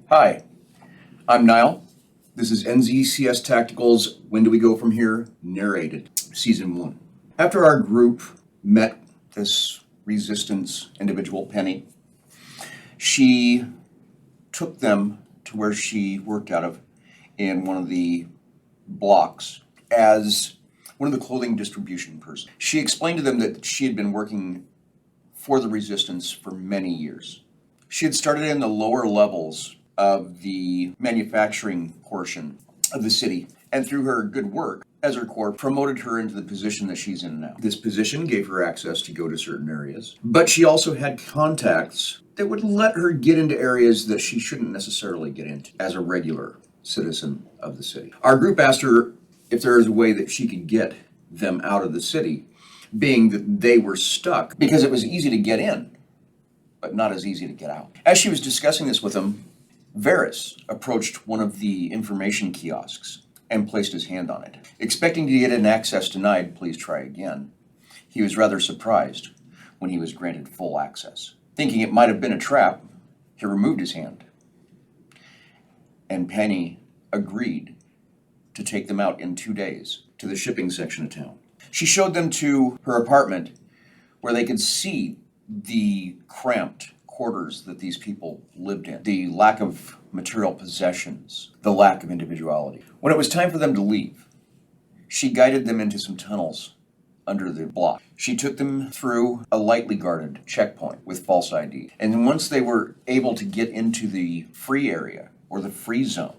Hi, I'm Niall. This is NZCS Tactical's When Do We Go From Here? Narrated, Season 1. After our group met this resistance individual, Penny, she took them to where she worked out of in one of the blocks as one of the clothing distribution persons. She explained to them that she had been working for the resistance for many years. She had started in the lower levels of the manufacturing portion of the city, and through her good work as her corps promoted her into the position that she's in now. This position gave her access to go to certain areas, but she also had contacts that would let her get into areas that she shouldn't necessarily get into as a regular citizen of the city. Our group asked her if there is a way that she could get them out of the city, being that they were stuck because it was easy to get in, but not as easy to get out. As she was discussing this with them, Varys approached one of the information kiosks and placed his hand on it. Expecting to get an access denied, please try again, he was rather surprised when he was granted full access. Thinking it might have been a trap, he removed his hand, and Penny agreed to take them out in 2 days to the shipping section of town. She showed them to her apartment where they could see the cramped quarters that these people lived in, the lack of material possessions, the lack of individuality. When it was time for them to leave, she guided them into some tunnels under the block. She took them through a lightly guarded checkpoint with false ID. And once they were able to get into the free area, or the free zone,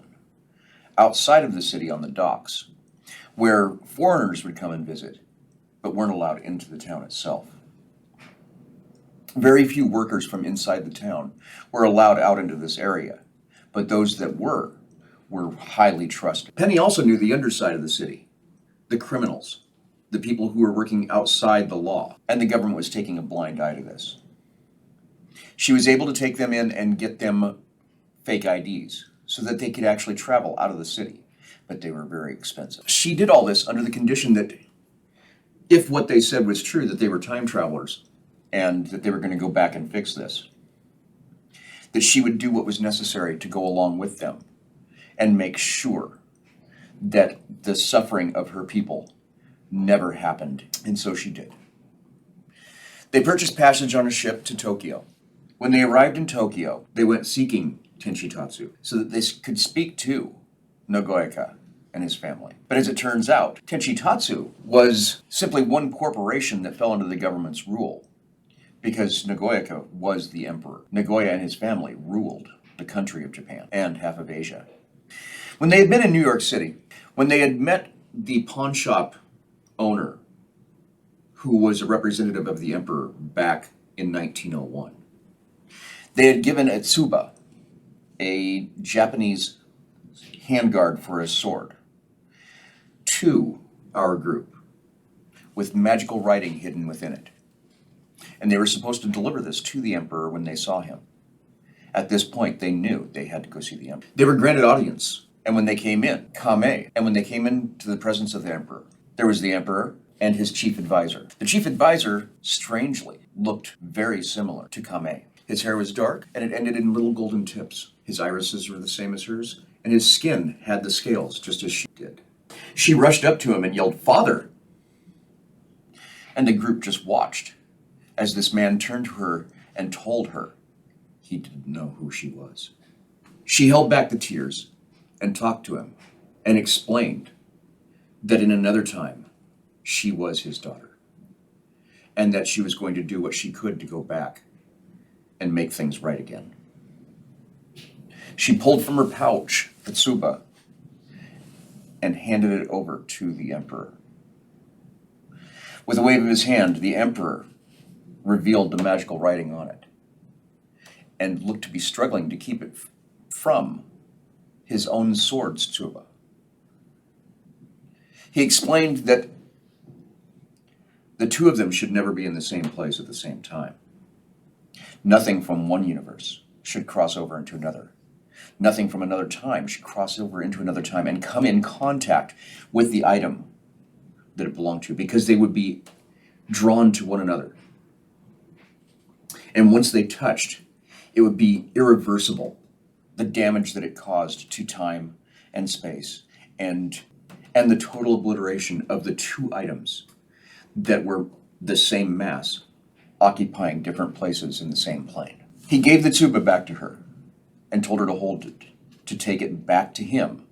outside of the city on the docks, where foreigners would come and visit, but weren't allowed into the town itself. Very few workers from inside the town were allowed out into this area, but those that were highly trusted. Penny also knew the underside of the city, the criminals, the people who were working outside the law, and the government was taking a blind eye to this. She was able to take them in and get them fake IDs so that they could actually travel out of the city, but they were very expensive. She did all this under the condition that if what they said was true, that they were time travelers, and that they were going to go back and fix this, that she would do what was necessary to go along with them and make sure that the suffering of her people never happened, and so she did. They purchased passage on a ship to Tokyo. When they arrived in Tokyo, they went seeking Tenshi Tatsu so that they could speak to Nagoyaka and his family. But as it turns out, Tenshi Tatsu was simply one corporation that fell under the government's rule, because Nagoyaka was the emperor. Nagoya and his family ruled the country of Japan and half of Asia. When they had been in New York City, when they had met the pawn shop owner, who was a representative of the emperor back in 1901, they had given Etsuba, a Japanese handguard for his sword, to our group with magical writing hidden within it. And they were supposed to deliver this to the emperor when they saw him. At this point, they knew they had to go see the emperor. They were granted audience. And when they came in, Kame, and when they came into the presence of the emperor, there was the emperor and his chief advisor. The chief advisor, strangely, looked very similar to Kame. His hair was dark, and it ended in little golden tips. His irises were the same as hers, and his skin had the scales, just as she did. She rushed up to him and yelled, "Father!" And the group just watched as this man turned to her and told her he didn't know who she was. She held back the tears and talked to him and explained that in another time she was his daughter and that she was going to do what she could to go back and make things right again. She pulled from her pouch Etsuba and handed it over to the emperor. With a wave of his hand, the emperor revealed the magical writing on it and looked to be struggling to keep it from his own sword, Tsuba. He explained that the two of them should never be in the same place at the same time. Nothing from one universe should cross over into another. Nothing from another time should cross over into another time and come in contact with the item that it belonged to, because they would be drawn to one another. And once they touched, it would be irreversible the damage that it caused to time and space, and the total obliteration of the two items that were the same mass occupying different places in the same plane. He gave the tsuba back to her and told her to hold it, to take it back to him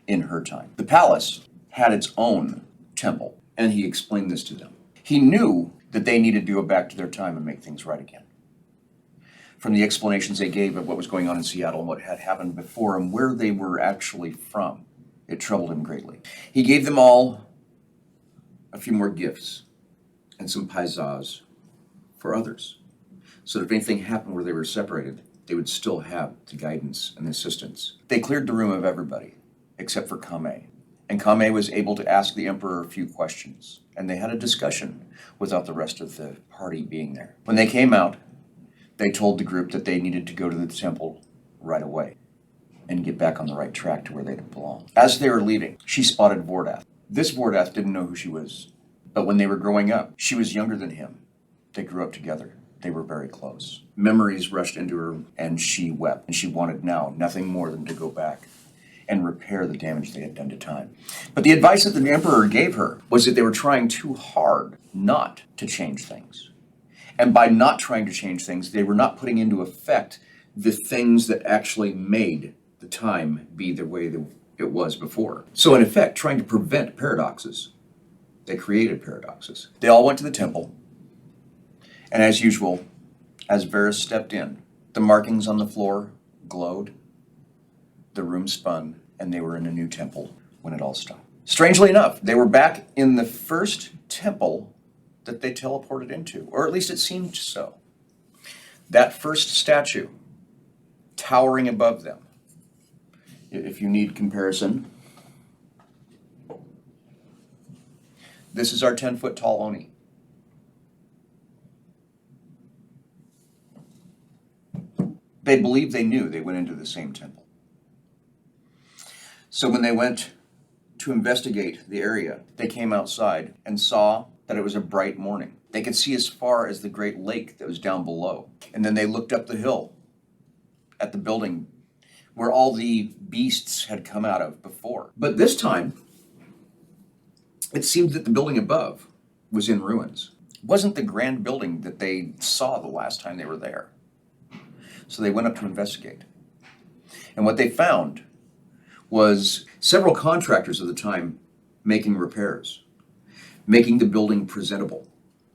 in her time. The palace had its own temple, and he explained this to them. He knew that they needed to go back to their time and make things right again. From the explanations they gave of what was going on in Seattle and what had happened before and where they were actually from, it troubled him greatly. He gave them all a few more gifts and some paisas for others, so that if anything happened where they were separated, they would still have the guidance and assistance. They cleared the room of everybody, except for Kame. And Kame was able to ask the emperor a few questions, and they had a discussion without the rest of the party being there. When they came out, they told the group that they needed to go to the temple right away and get back on the right track to where they belong. As they were leaving, she spotted Vordath. This Vordath didn't know who she was, but when they were growing up, she was younger than him. They grew up together. They were very close. Memories rushed into her, and she wept, and she wanted now nothing more than to go back and repair the damage they had done to time. But the advice that the emperor gave her was that they were trying too hard not to change things. And by not trying to change things, they were not putting into effect the things that actually made the time be the way that it was before. So in effect, trying to prevent paradoxes, they created paradoxes. They all went to the temple, and as usual, as Varys stepped in, the markings on the floor glowed, the room spun, and they were in a new temple when it all stopped. Strangely enough, they were back in the first temple that they teleported into, or at least it seemed so. That first statue, towering above them. If you need comparison, this is our 10-foot tall Oni. They believed they knew they went into the same temple. So when they went to investigate the area, they came outside and saw that it was a bright morning. They could see as far as the great lake that was down below. And then they looked up the hill at the building where all the beasts had come out of before. But this time, it seemed that the building above was in ruins. It wasn't the grand building that they saw the last time they were there. So they went up to investigate. And what they found was several contractors of the time making repairs, making the building presentable,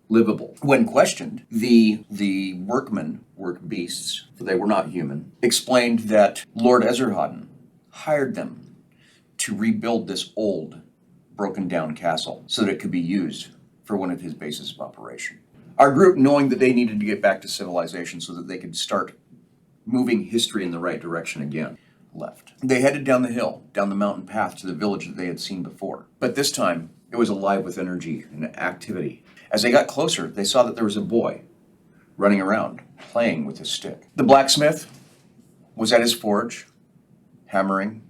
livable. When questioned, the workmen, work beasts, for they were not human, explained that Lord Ezerhaddon hired them to rebuild this old, broken down castle so that it could be used for one of his bases of operation. Our group, knowing that they needed to get back to civilization so that they could start moving history in the right direction again, left. They headed down the hill, down the mountain path to the village that they had seen before. But this time, it was alive with energy and activity. As they got closer, they saw that there was a boy running around, playing with his stick. The blacksmith was at his forge, hammering,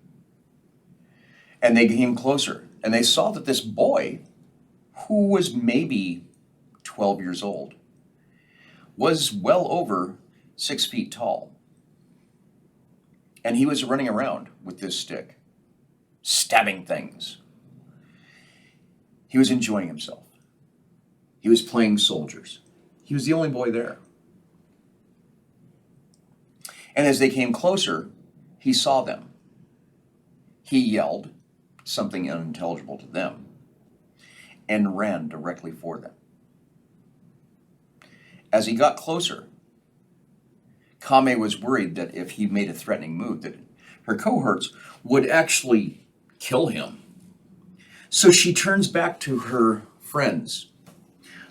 and they came closer, and they saw that this boy, who was maybe 12 years old, was well over 6 feet tall. And he was running around with this stick, stabbing things. He was enjoying himself. He was playing soldiers. He was the only boy there. And as they came closer, he saw them. He yelled something unintelligible to them and ran directly for them. As he got closer, Kame was worried that if he made a threatening move, that her cohorts would actually kill him. So she turns back to her friends,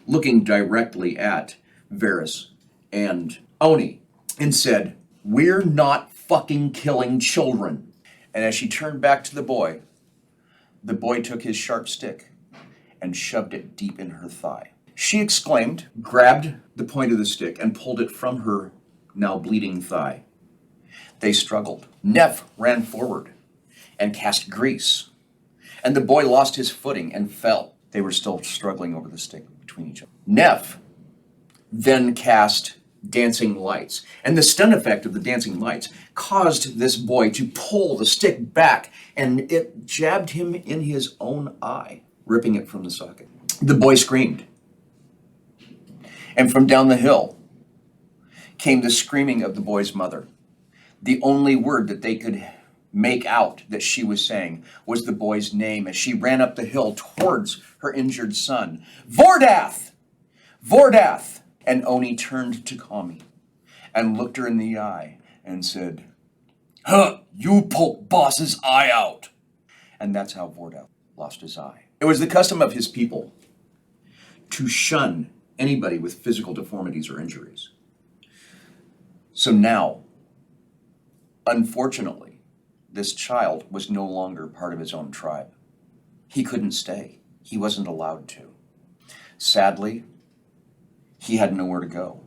looking directly at Varys and Oni, and said, "We're not fucking killing children." And as she turned back to the boy took his sharp stick and shoved it deep in her thigh. She exclaimed, grabbed the point of the stick, and pulled it from her now bleeding thigh. They struggled. Neff ran forward and cast grease, and the boy lost his footing and fell. They were still struggling over the stick between each other. Neff then cast dancing lights. And the stun effect of the dancing lights caused this boy to pull the stick back, and it jabbed him in his own eye, ripping it from the socket. The boy screamed. And from down the hill came the screaming of the boy's mother. The only word that they could make out that she was saying was the boy's name as she ran up the hill towards her injured son. Vordath! Vordath! And Oni turned to Kami and looked her in the eye and said, "Huh, you poke boss's eye out." And that's how Vordath lost his eye. It was the custom of his people to shun anybody with physical deformities or injuries. So now, unfortunately, this child was no longer part of his own tribe. He couldn't stay. He wasn't allowed to. Sadly, he had nowhere to go.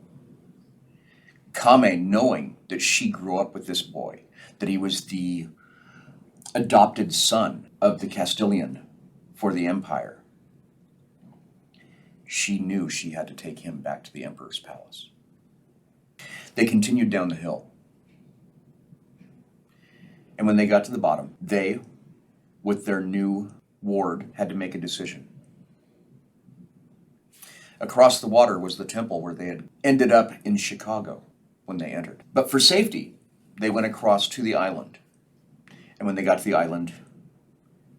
Kame, knowing that she grew up with this boy, that he was the adopted son of the Castilian for the empire, she knew she had to take him back to the emperor's palace. They continued down the hill. And when they got to the bottom, they, with their new ward, had to make a decision. Across the water was the temple where they had ended up in Chicago when they entered. But for safety, they went across to the island. And when they got to the island,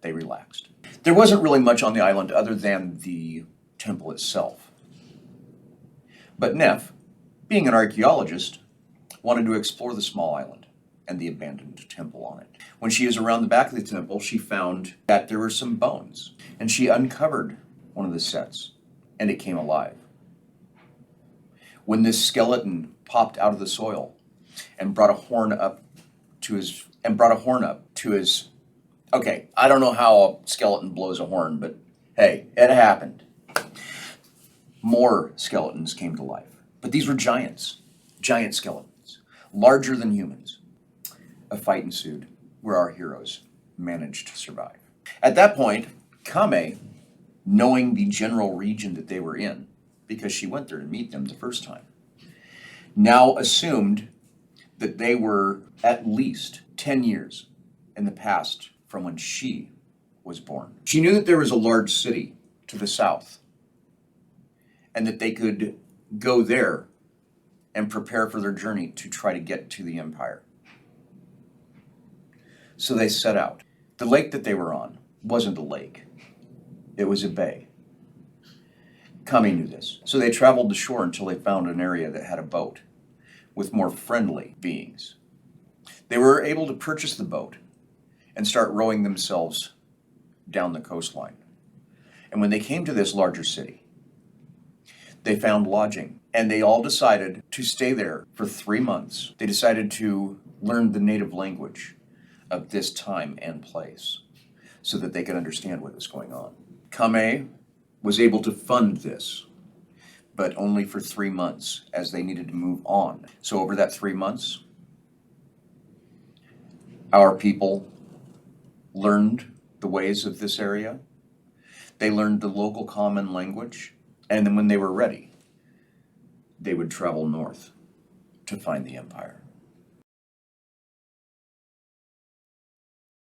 they relaxed. There wasn't really much on the island other than the temple itself. But Neff, being an archaeologist, wanted to explore the small island and the abandoned temple on it. When she was around the back of the temple, she found that there were some bones, and she uncovered one of the sets, and it came alive. When this skeleton popped out of the soil and brought a horn up to his, okay, I don't know how a skeleton blows a horn, but hey, it happened. More skeletons came to life, but these were giants, giant skeletons, larger than humans. A fight ensued where our heroes managed to survive. At that point, Kame, knowing the general region that they were in, because she went there to meet them the first time, now assumed that they were at least 10 years in the past from when she was born. She knew that there was a large city to the south, and that they could go there and prepare for their journey to try to get to the empire. So they set out. The lake that they were on wasn't a lake. It was a bay. Kami knew this. So they traveled the shore until they found an area that had a boat with more friendly beings. They were able to purchase the boat and start rowing themselves down the coastline. And when they came to this larger city, they found lodging, and they all decided to stay there for 3 months. They decided to learn the native language of this time and place so that they could understand what was going on. Kame was able to fund this, but only for 3 months, as they needed to move on. So over that 3 months, our people learned the ways of this area. They learned the local common language, and then when they were ready, they would travel north to find the empire.